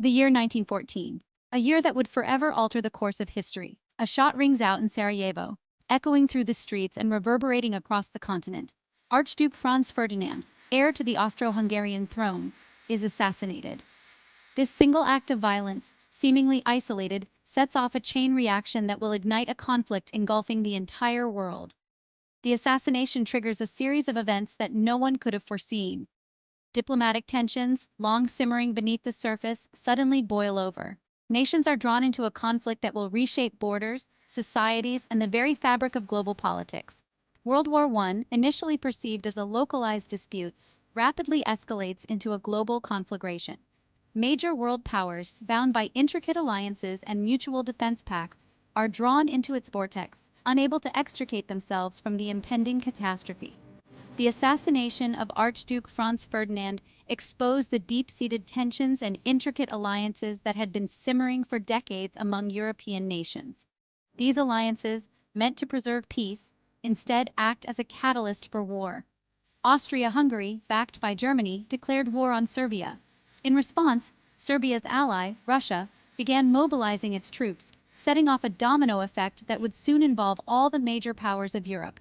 The year 1914. A year that would forever alter the course of history. A shot rings out in Sarajevo, echoing through the streets and reverberating across the continent. Archduke Franz Ferdinand, heir to the Austro-Hungarian throne, is assassinated. This single act of violence, seemingly isolated, sets off a chain reaction that will ignite a conflict engulfing the entire world. The assassination triggers a series of events that no one could have foreseen. Diplomatic tensions, long simmering beneath the surface, suddenly boil over. Nations are drawn into a conflict that will reshape borders, societies, and the very fabric of global politics. World War I, initially perceived as a localized dispute, rapidly escalates into a global conflagration. Major world powers, bound by intricate alliances and mutual defense pacts, are drawn into its vortex, unable to extricate themselves from the impending catastrophe. The assassination of Archduke Franz Ferdinand exposed the deep-seated tensions and intricate alliances that had been simmering for decades among European nations. These alliances, meant to preserve peace, instead act as a catalyst for war. Austria-Hungary, backed by Germany, declared war on Serbia. In response, Serbia's ally, Russia, began mobilizing its troops, setting off a domino effect that would soon involve all the major powers of Europe.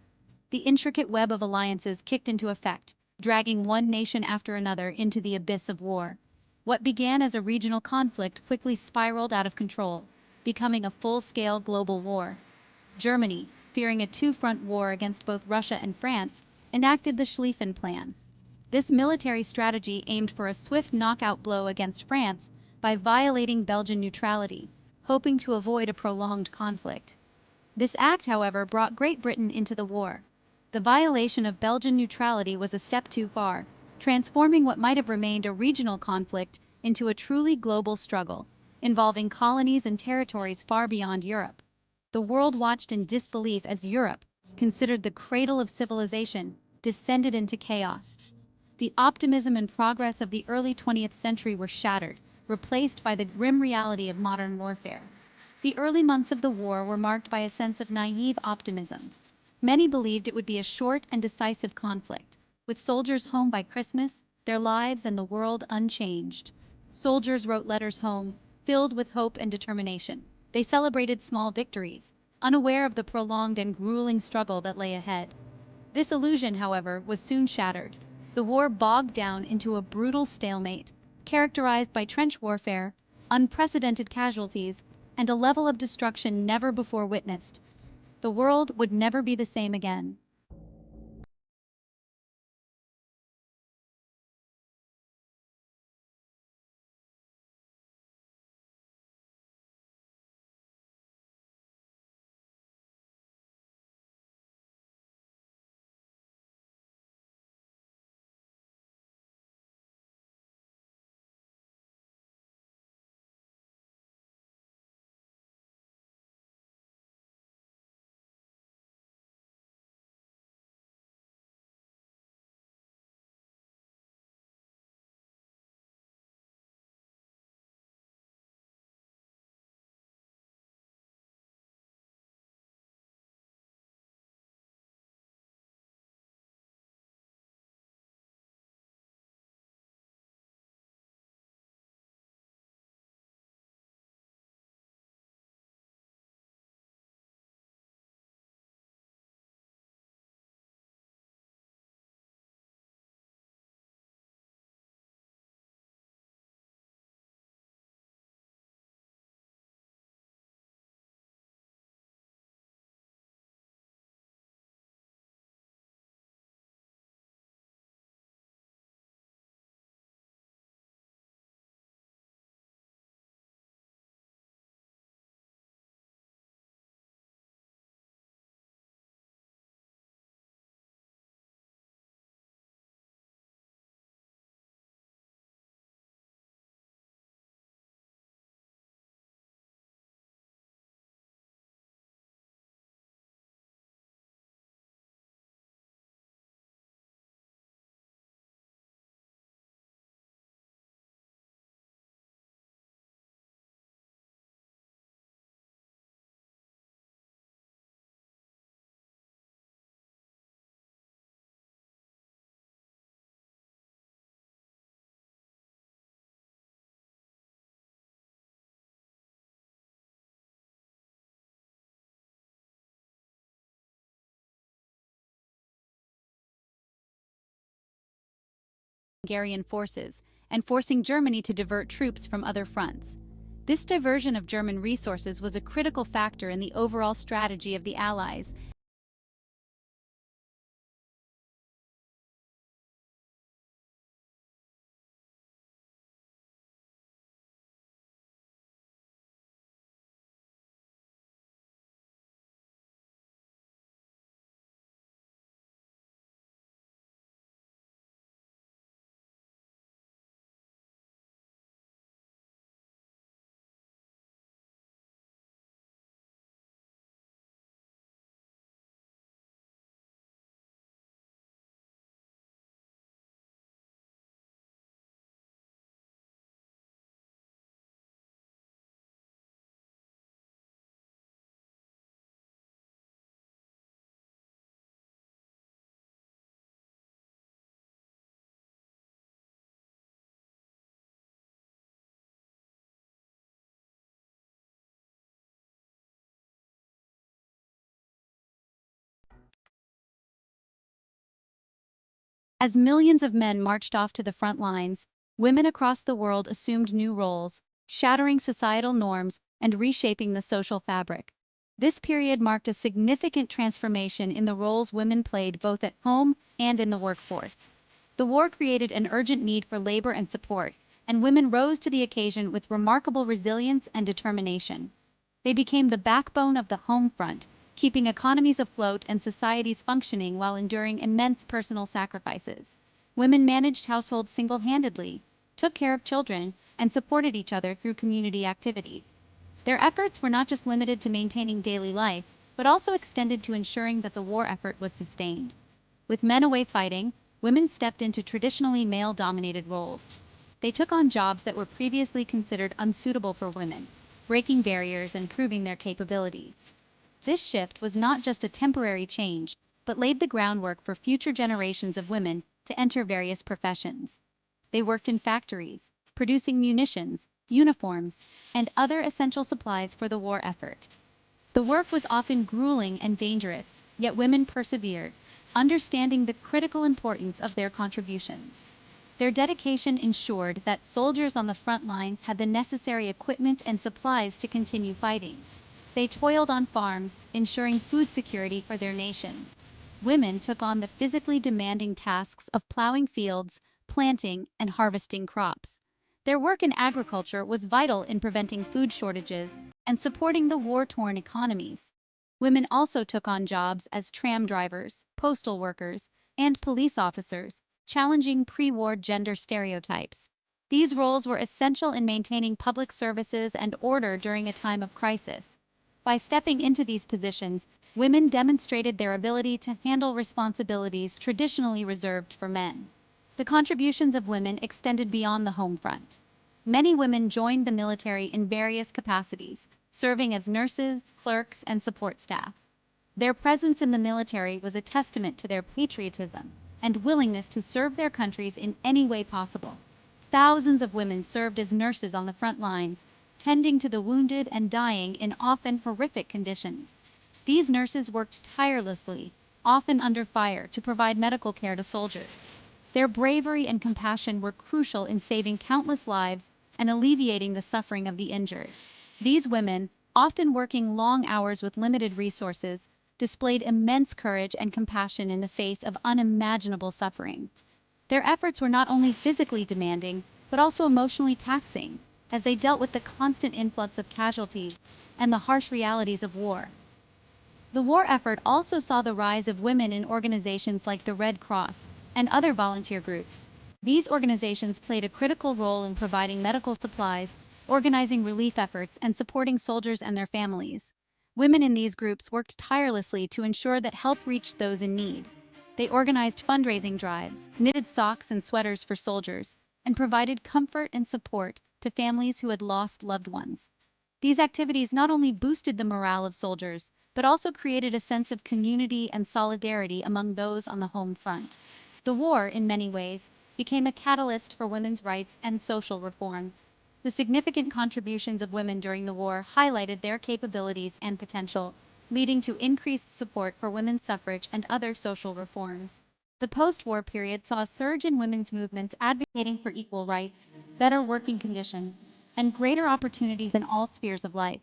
The intricate web of alliances kicked into effect, dragging one nation after another into the abyss of war. What began as a regional conflict quickly spiraled out of control, becoming a full-scale global war. Germany, fearing a two-front war against both Russia and France, enacted the Schlieffen Plan. This military strategy aimed for a swift knockout blow against France by violating Belgian neutrality, hoping to avoid a prolonged conflict. This act, however, brought Great Britain into the war. The violation of Belgian neutrality was a step too far, transforming what might have remained a regional conflict into a truly global struggle, involving colonies and territories far beyond Europe. The world watched in disbelief as Europe, considered the cradle of civilization, descended into chaos. The optimism and progress of the early 20th century were shattered, replaced by the grim reality of modern warfare. The early months of the war were marked by a sense of naive optimism. Many believed it would be a short and decisive conflict, with soldiers home by Christmas, their lives and the world unchanged. Soldiers wrote letters home, filled with hope and determination. They celebrated small victories, unaware of the prolonged and grueling struggle that lay ahead. This illusion, however, was soon shattered. The war bogged down into a brutal stalemate, characterized by trench warfare, unprecedented casualties, and a level of destruction never before witnessed. The world would never be the same again. Hungarian forces and forcing Germany to divert troops from other fronts. This diversion of German resources was a critical factor in the overall strategy of the Allies. As millions of men marched off to the front lines, women across the world assumed new roles, shattering societal norms and reshaping the social fabric. This period marked a significant transformation in the roles women played both at home and in the workforce. The war created an urgent need for labor and support, and women rose to the occasion with remarkable resilience and determination. They became the backbone of the home front, keeping economies afloat and societies functioning while enduring immense personal sacrifices. Women managed households single-handedly, took care of children, and supported each other through community activity. Their efforts were not just limited to maintaining daily life, but also extended to ensuring that the war effort was sustained. With men away fighting, women stepped into traditionally male-dominated roles. They took on jobs that were previously considered unsuitable for women, breaking barriers and proving their capabilities. This shift was not just a temporary change, but laid the groundwork for future generations of women to enter various professions. They worked in factories, producing munitions, uniforms, and other essential supplies for the war effort. The work was often grueling and dangerous, yet women persevered, understanding the critical importance of their contributions. Their dedication ensured that soldiers on the front lines had the necessary equipment and supplies to continue fighting. They toiled on farms, ensuring food security for their nation. Women took on the physically demanding tasks of plowing fields, planting, and harvesting crops. Their work in agriculture was vital in preventing food shortages and supporting the war-torn economies. Women also took on jobs as tram drivers, postal workers, and police officers, challenging pre-war gender stereotypes. These roles were essential in maintaining public services and order during a time of crisis. By stepping into these positions, women demonstrated their ability to handle responsibilities traditionally reserved for men. The contributions of women extended beyond the home front. Many women joined the military in various capacities, serving as nurses, clerks, and support staff. Their presence in the military was a testament to their patriotism and willingness to serve their countries in any way possible. Thousands of women served as nurses on the front lines, tending to the wounded and dying in often horrific conditions. These nurses worked tirelessly, often under fire, to provide medical care to soldiers. Their bravery and compassion were crucial in saving countless lives and alleviating the suffering of the injured. These women, often working long hours with limited resources, displayed immense courage and compassion in the face of unimaginable suffering. Their efforts were not only physically demanding, but also emotionally taxing, as they dealt with the constant influx of casualties and the harsh realities of war. The war effort also saw the rise of women in organizations like the Red Cross and other volunteer groups. These organizations played a critical role in providing medical supplies, organizing relief efforts, and supporting soldiers and their families. Women in these groups worked tirelessly to ensure that help reached those in need. They organized fundraising drives, knitted socks and sweaters for soldiers, and provided comfort and support to families who had lost loved ones. These activities not only boosted the morale of soldiers, but also created a sense of community and solidarity among those on the home front. The war, in many ways, became a catalyst for women's rights and social reform. The significant contributions of women during the war highlighted their capabilities and potential, leading to increased support for women's suffrage and other social reforms. The post-war period saw a surge in women's movements advocating for equal rights, better working conditions, and greater opportunities in all spheres of life.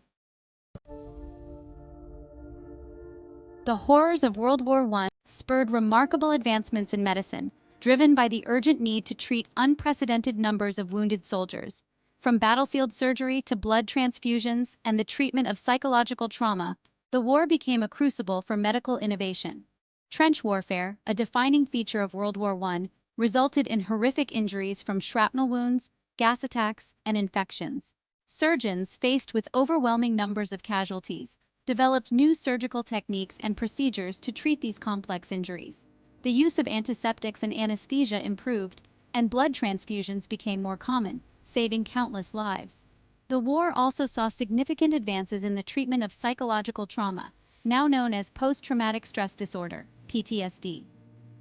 The horrors of World War I spurred remarkable advancements in medicine, driven by the urgent need to treat unprecedented numbers of wounded soldiers. From battlefield surgery to blood transfusions and the treatment of psychological trauma, the war became a crucible for medical innovation. Trench warfare, a defining feature of World War I, resulted in horrific injuries from shrapnel wounds, gas attacks, and infections. Surgeons, faced with overwhelming numbers of casualties, developed new surgical techniques and procedures to treat these complex injuries. The use of antiseptics and anesthesia improved, and blood transfusions became more common, saving countless lives. The war also saw significant advances in the treatment of psychological trauma, now known as post-traumatic stress disorder, PTSD.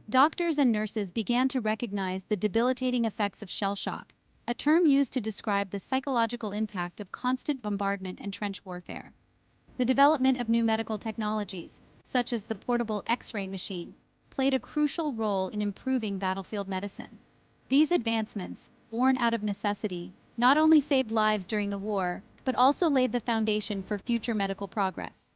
Doctors and nurses began to recognize the debilitating effects of shell shock, a term used to describe the psychological impact of constant bombardment and trench warfare. The development of new medical technologies, such as the portable X-ray machine, played a crucial role in improving battlefield medicine. These advancements, born out of necessity, not only saved lives during the war, but also laid the foundation for future medical progress.